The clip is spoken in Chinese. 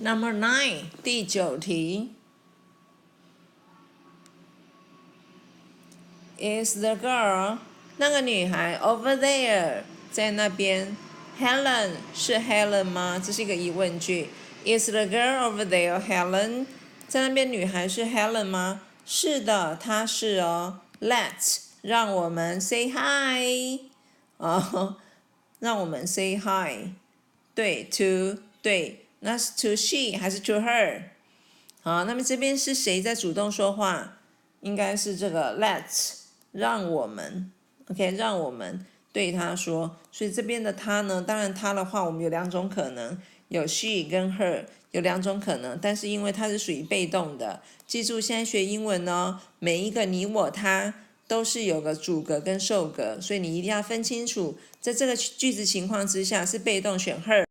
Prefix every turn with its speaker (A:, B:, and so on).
A: Number 9， 第9题。Is the girl 那个女孩 over there 在那边 Helen 是 Helen 吗？这是一个疑问句。Is the girl over there Helen 在那边女孩是 Helen 吗？是的，她是哦。Let's 让我们 say hi 让我们 say hi 对 to 对，那是 to she 还是 to her？ 好，那么这边是谁在主动说话？应该是这个 let's 让我们 OK 让我们对他说，所以这边的他呢，当然他的话我们有2种可能，有 she 跟 her 有2种可能，但是因为它是属于被动的，记住现在学英文呢，每一个你我他都是有个主格跟受格，所以你一定要分清楚，在这个句子情况之下是被动选 her。